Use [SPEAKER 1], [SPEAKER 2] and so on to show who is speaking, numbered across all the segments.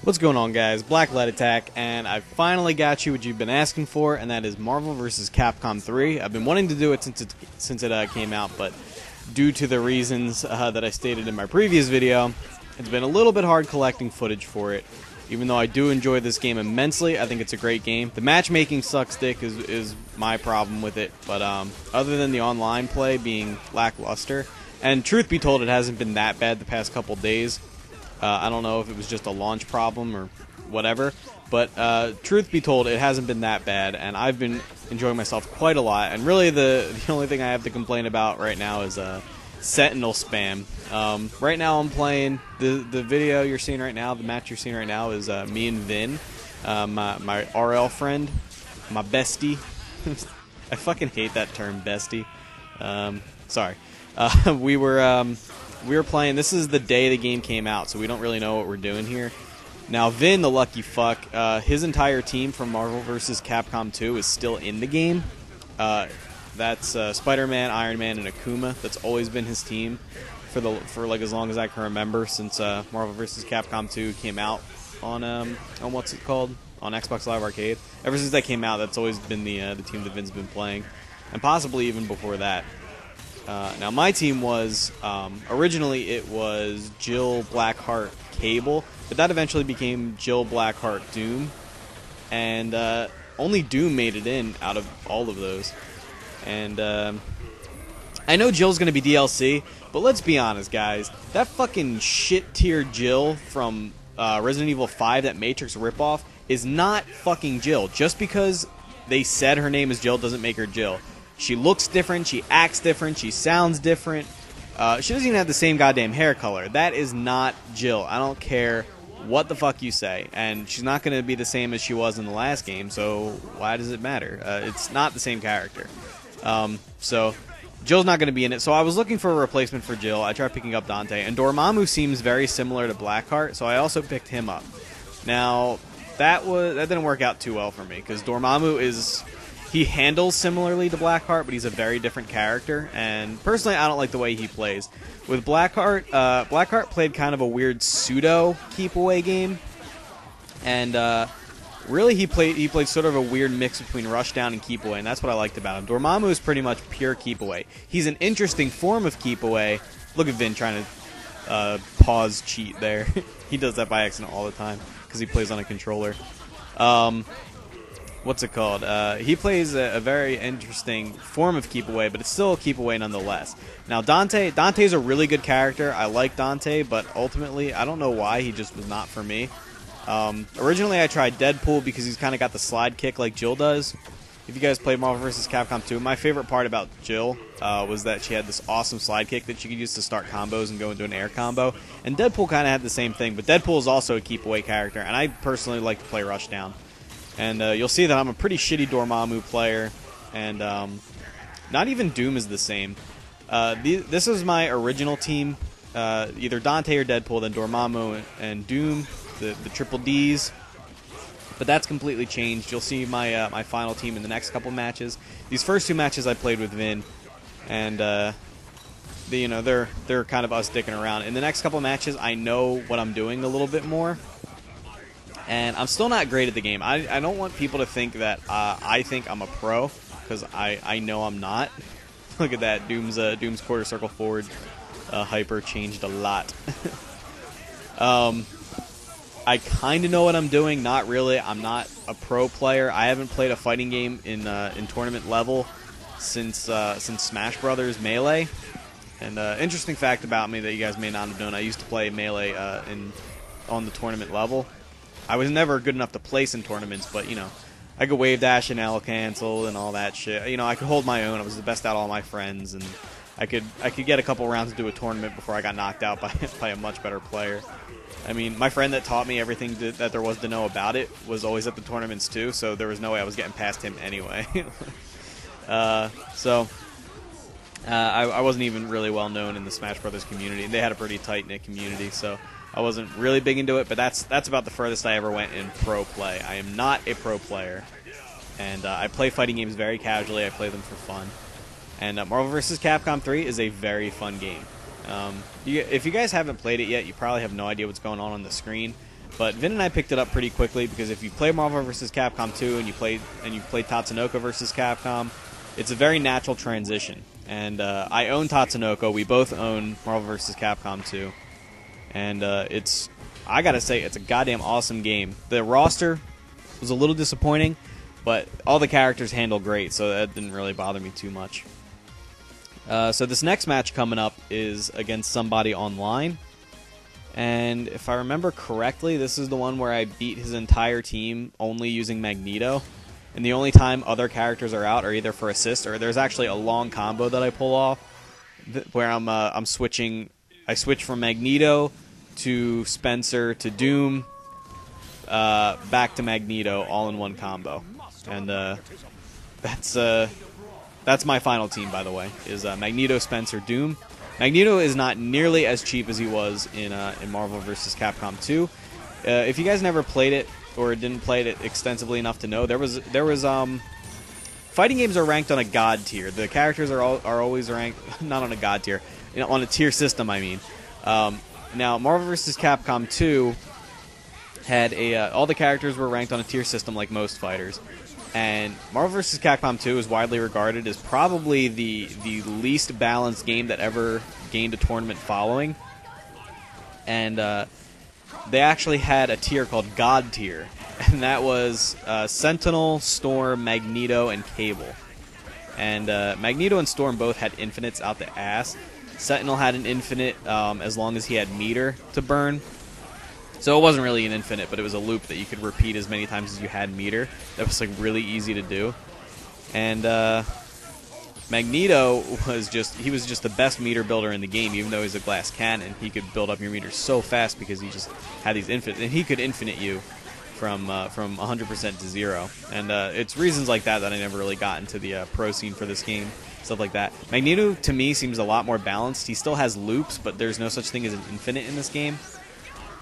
[SPEAKER 1] What's going on, guys? Black Light Attack, and I finally got you what you've been asking for, and that is Marvel vs. Capcom 3. I've been wanting to do it since it came out, but due to the reasons that I stated in my previous video, it's been a little bit hard collecting footage for it. Even though I do enjoy this game immensely, I think it's a great game. The matchmaking sucks dick is my problem with it, but other than the online play being lackluster, and truth be told, it hasn't been that bad the past couple days. I don't know if it was just a launch problem or whatever, but truth be told, it hasn't been that bad, and I've been enjoying myself quite a lot. And really, the only thing I have to complain about right now is Sentinel spam. Right now, I'm playing the video you're seeing right now. The match you're seeing right now is me and Vin, my RL friend, my bestie. I fucking hate that term, bestie. Sorry. We were playing. This is the day the game came out, so we don't really know what we're doing here. Now, Vin, the lucky fuck, his entire team from Marvel vs. Capcom 2 is still in the game. That's Spider-Man, Iron Man, and Akuma. That's always been his team for like as long as I can remember, since Marvel vs. Capcom 2 came out on what's it called, on Xbox Live Arcade. Ever since that came out, that's always been the team that Vin's been playing, and possibly even before that. Now, my team was, originally it was Jill Blackheart Cable, but that eventually became Jill Blackheart Doom, and only Doom made it in out of all of those. And I know Jill's going to be DLC, but let's be honest, guys, that fucking shit-tier Jill from Resident Evil 5, that Matrix ripoff, is not fucking Jill. Just because they said her name is Jill doesn't make her Jill. She looks different, she acts different, she sounds different. She doesn't even have the same goddamn hair color. That is not Jill. I don't care what the fuck you say. And she's not going to be the same as she was in the last game, so why does it matter? It's not the same character. So Jill's not going to be in it. So I was looking for a replacement for Jill. I tried picking up Dante, and Dormammu seems very similar to Blackheart, so I also picked him up. Now, that didn't work out too well for me, because Dormammu is... He handles similarly to Blackheart, but he's a very different character, and personally, I don't like the way he plays. With Blackheart, Blackheart played kind of a weird pseudo-keep-away game, and really he played sort of a weird mix between rushdown and keep-away, and that's what I liked about him. Dormammu is pretty much pure keep-away. He's an interesting form of keep-away. Look at Vin trying to pause cheat there. He does that by accident all the time, because he plays on a controller. What's it called? He plays a very interesting form of keep away, but it's still a keep away nonetheless. Now, Dante's a really good character. I like Dante, but ultimately, I don't know why he just was not for me. Originally, I tried Deadpool because he's kind of got the slide kick like Jill does. If you guys played Marvel vs. Capcom 2, my favorite part about Jill was that she had this awesome slide kick that you could use to start combos and go into an air combo. And Deadpool kind of had the same thing, but Deadpool is also a keep away character, and I personally like to play Rushdown. And you'll see that I'm a pretty shitty Dormammu player, and not even Doom is the same. This is my original team, either Dante or Deadpool, then Dormammu and Doom, the triple Ds. But that's completely changed. You'll see my my final team in the next couple matches. These first two matches I played with Vin, and they're kind of us dicking around. In the next couple matches, I know what I'm doing a little bit more. And I'm still not great at the game. I don't want people to think that I think I'm a pro, because I know I'm not. Look at that. Doom's quarter circle forward hyper changed a lot. I kind of know what I'm doing. Not really. I'm not a pro player. I haven't played a fighting game in tournament level since Smash Brothers Melee. And interesting fact about me that you guys may not have known, I used to play Melee on the tournament level. I was never good enough to place in tournaments, but, you know, I could wave dash and L cancel and all that shit. You know, I could hold my own. I was the best out of all my friends, and I could get a couple rounds to do a tournament before I got knocked out by a much better player. I mean, my friend that taught me everything that there was to know about it was always at the tournaments too, so there was no way I was getting past him anyway. I wasn't even really well known in the Smash Brothers community. They had a pretty tight-knit community, so I wasn't really big into it, but that's about the furthest I ever went in pro play. I am not a pro player, and I play fighting games very casually. I play them for fun. And Marvel vs. Capcom 3 is a very fun game. If you guys haven't played it yet, you probably have no idea what's going on the screen. But Vin and I picked it up pretty quickly because if you play Marvel vs. Capcom 2 and you played Tatsunoko vs. Capcom, it's a very natural transition. And I own Tatsunoko. We both own Marvel vs. Capcom 2. And I gotta say, it's a goddamn awesome game. The roster was a little disappointing, but all the characters handle great, so that didn't really bother me too much. So this next match coming up is against somebody online. And if I remember correctly, this is the one where I beat his entire team only using Magneto. And the only time other characters are out are either for assist or there's actually a long combo that I pull off where I'm switching. I switch from Magneto to Spencer to Doom, back to Magneto, all in one combo. And that's my final team, by the way, is Magneto, Spencer, Doom. Magneto is not nearly as cheap as he was in Marvel vs. Capcom 2. If you guys never played it or didn't play it extensively enough to know, there was fighting games are ranked on a god tier. The characters are always ranked not on a god tier, on a tier system. I mean, now Marvel vs. Capcom 2 had all the characters were ranked on a tier system like most fighters. And Marvel vs. Capcom 2 is widely regarded as probably the least balanced game that ever gained a tournament following. And they actually had a tier called God Tier. And that was Sentinel, Storm, Magneto, and Cable. And Magneto and Storm both had infinites out the ass. Sentinel had an infinite as long as he had meter to burn. So it wasn't really an infinite, but it was a loop that you could repeat as many times as you had meter. That was like really easy to do. And Magneto was just the best meter builder in the game, even though he's a glass cannon. He could build up your meter so fast because he just had these infinite, and he could infinite you from 100% to 0. And it's reasons like that I never really got into the pro scene for this game, stuff like that. Magneto to me seems a lot more balanced. He still has loops, but there's no such thing as an infinite in this game.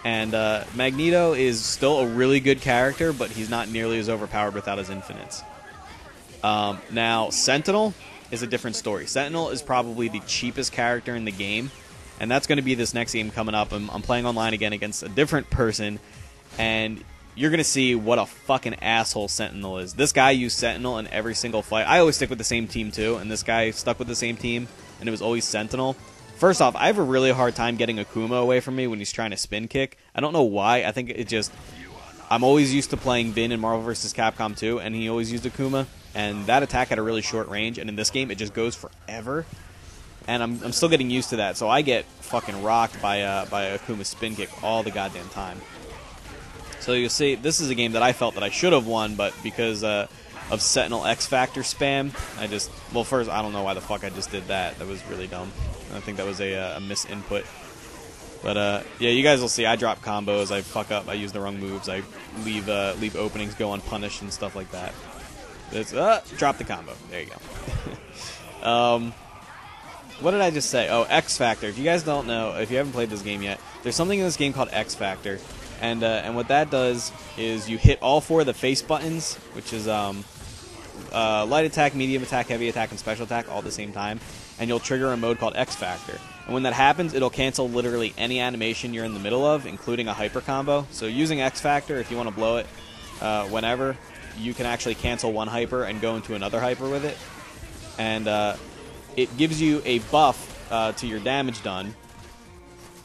[SPEAKER 1] And Magneto is still a really good character, but he's not nearly as overpowered without his infinites. Now, Sentinel is a different story. Sentinel is probably the cheapest character in the game, and that's going to be this next game coming up. I'm playing online again against a different person, and you're going to see what a fucking asshole Sentinel is. This guy used Sentinel in every single fight. I always stick with the same team, too, and this guy stuck with the same team, and it was always Sentinel. First off, I have a really hard time getting Akuma away from me when he's trying to spin kick. I don't know why. I think it just... I'm always used to playing Vin in Marvel vs. Capcom 2, and he always used Akuma. And that attack had a really short range, and in this game, it just goes forever. And I'm still getting used to that, so I get fucking rocked by Akuma's spin kick all the goddamn time. So you'll see, this is a game that I felt that I should have won, but because of Sentinel X Factor spam, well, first, I don't know why the fuck I just did that. That was really dumb. I think that was a misinput. But yeah, you guys will see. I drop combos. I fuck up. I use the wrong moves. I leave openings go unpunished and stuff like that. It's drop the combo. There you go. What did I just say? Oh, X Factor. If you guys don't know, if you haven't played this game yet, there's something in this game called X Factor, and what that does is you hit all 4 of the face buttons, which is light attack, medium attack, heavy attack, and special attack all at the same time, and you'll trigger a mode called X Factor. And when that happens, it'll cancel literally any animation you're in the middle of, including a hyper combo. So using X Factor, if you want to blow it whenever, you can actually cancel one hyper and go into another hyper with it. And it gives you a buff to your damage done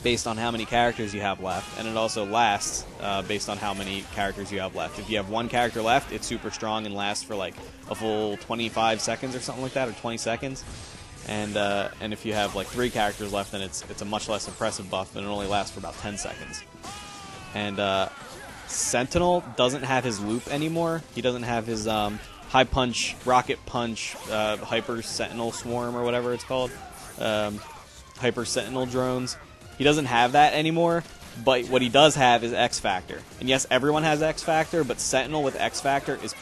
[SPEAKER 1] based on how many characters you have left, and it also lasts based on how many characters you have left. If you have 1 character left, it's super strong and lasts for like a full 25 seconds or something like that, or 20 seconds. And if you have like 3 characters left, then it's a much less impressive buff, and it only lasts for about 10 seconds. And Sentinel doesn't have his loop anymore. He doesn't have his high punch, rocket punch, hyper Sentinel swarm or whatever it's called, hyper Sentinel drones. He doesn't have that anymore, but what he does have is X Factor. And yes, everyone has X Factor, but Sentinel with X Factor is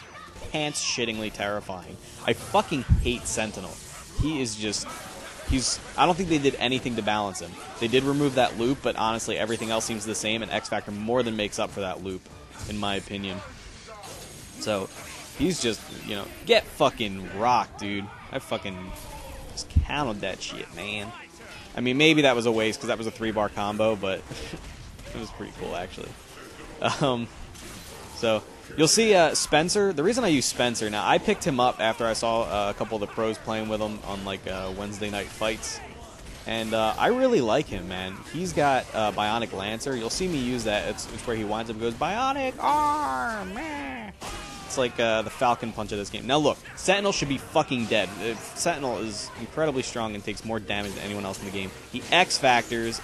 [SPEAKER 1] pants-shittingly terrifying. I fucking hate Sentinel. He is just... I don't think they did anything to balance him. They did remove that loop, but honestly, everything else seems the same, and X Factor more than makes up for that loop, in my opinion. So, he's just, get fucking rocked, dude. I fucking just counted that shit, man. I mean, maybe that was a waste, because that was a 3-bar combo, but it was pretty cool, actually. So you'll see Spencer. The reason I use Spencer, now I picked him up after I saw a couple of the pros playing with him on like Wednesday night fights. And I really like him, man. He's got Bionic Lancer. You'll see me use that. It's where he winds up and goes, Bionic Arm! Meh. It's like the Falcon Punch of this game. Now look, Sentinel should be fucking dead. Sentinel is incredibly strong and takes more damage than anyone else in the game. He X-Factors,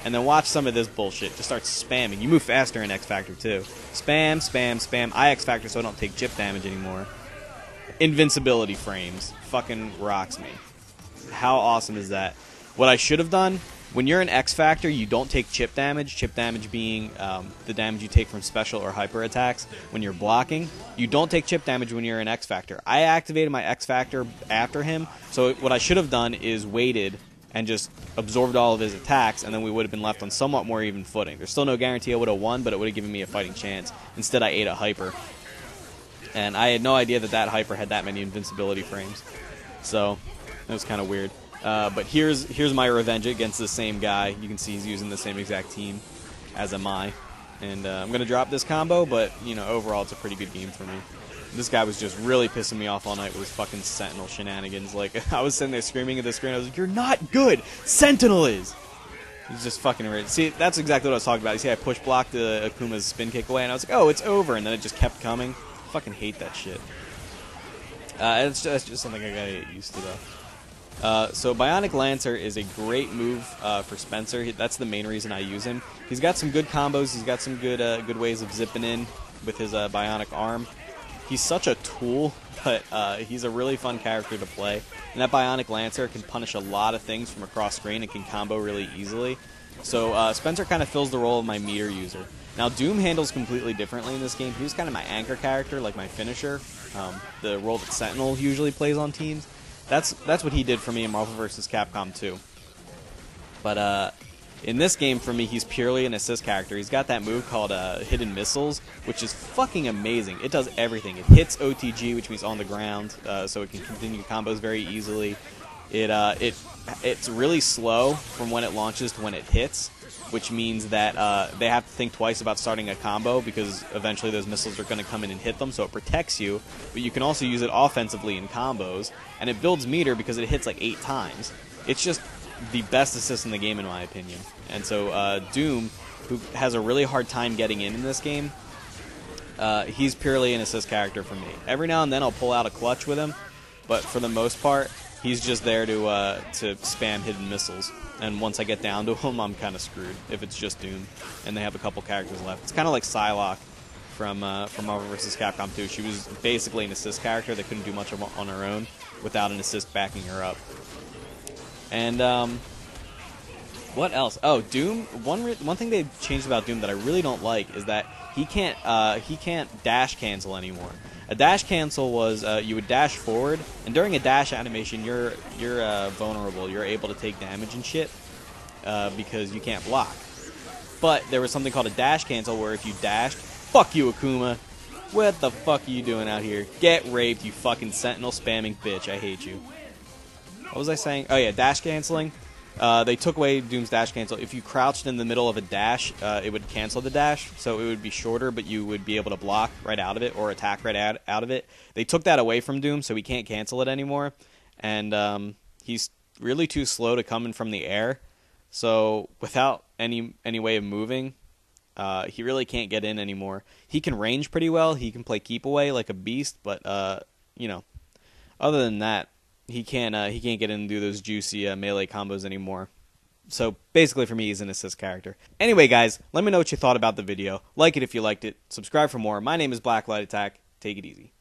[SPEAKER 1] and then watch some of this bullshit. Just start spamming. You move faster in X-Factor too. Spam, spam, spam. I X-Factor so I don't take chip damage anymore. Invincibility frames. Fucking rocks me. How awesome is that? What I should have done, when you're in X-Factor, you don't take chip damage being the damage you take from special or hyper attacks when you're blocking. You don't take chip damage when you're in X-Factor. I activated my X-Factor after him, so what I should have done is waited and just absorbed all of his attacks, and then we would have been left on somewhat more even footing. There's still no guarantee I would have won, but it would have given me a fighting chance. Instead, I ate a hyper. And I had no idea that that hyper had that many invincibility frames. So, it was kind of weird. But here's my revenge against the same guy. You can see he's using the same exact team, as am I. And I'm going to drop this combo, but, you know, overall it's a pretty good game for me. This guy was just really pissing me off all night with his fucking Sentinel shenanigans. Like, I was sitting there screaming at the screen. I was like, you're not good! Sentinel is! He's just fucking enraged. See, that's exactly what I was talking about. You see, I push blocked Akuma's spin kick away, and I was like, oh, it's over. And then it just kept coming. Fucking hate that shit. That's just something I gotta get used to, though. So Bionic Lancer is a great move for Spencer. That's the main reason I use him. He's got some good combos. He's got some good ways of zipping in with his Bionic Arm. He's such a tool, but he's a really fun character to play. And that Bionic Lancer can punish a lot of things from across screen and can combo really easily. So Spencer kind of fills the role of my meter user. Now Doom handles completely differently in this game. He was kind of my anchor character, like my finisher, the role that Sentinel usually plays on teams. That's what he did for me in Marvel vs. Capcom 2. But in this game, for me, he's purely an assist character. He's got that move called Hidden Missiles, which is fucking amazing. It does everything. It hits OTG, which means on the ground, so it can continue combos very easily. It's really slow from when it launches to when it hits, which means that they have to think twice about starting a combo because eventually those missiles are going to come in and hit them, so it protects you, but you can also use it offensively in combos, and it builds meter because it hits like 8 times. It's just the best assist in the game, in my opinion. And so Doom, who has a really hard time getting in this game, he's purely an assist character for me. Every now and then I'll pull out a clutch with him, but for the most part, he's just there to spam hidden missiles. And once I get down to him, I'm kind of screwed if it's just Doom. And they have a couple characters left. It's kind of like Psylocke from Marvel vs. Capcom 2. She was basically an assist character that couldn't do much on her own without an assist backing her up. And what else? Oh, Doom. One thing they've changed about Doom that I really don't like is that he can't dash cancel anymore. A dash cancel was you would dash forward, and during a dash animation, you're vulnerable. You're able to take damage and shit because you can't block. But there was something called a dash cancel where if you dashed, fuck you, Akuma. What the fuck are you doing out here? Get raped, you fucking Sentinel spamming bitch. I hate you. What was I saying? Oh yeah, dash canceling. They took away Doom's dash cancel. If you crouched in the middle of a dash, it would cancel the dash, so it would be shorter, but you would be able to block right out of it or attack right out of it. They took that away from Doom, so he can't cancel it anymore, and he's really too slow to come in from the air, so without any way of moving, he really can't get in anymore. He can range pretty well, he can play keep away like a beast, but, you know, other than that, he can't get in and do those juicy melee combos anymore. So basically for me, he's an assist character. Anyway, guys, let me know what you thought about the video. Like it if you liked it. Subscribe for more. My name is Blacklight Attack. Take it easy.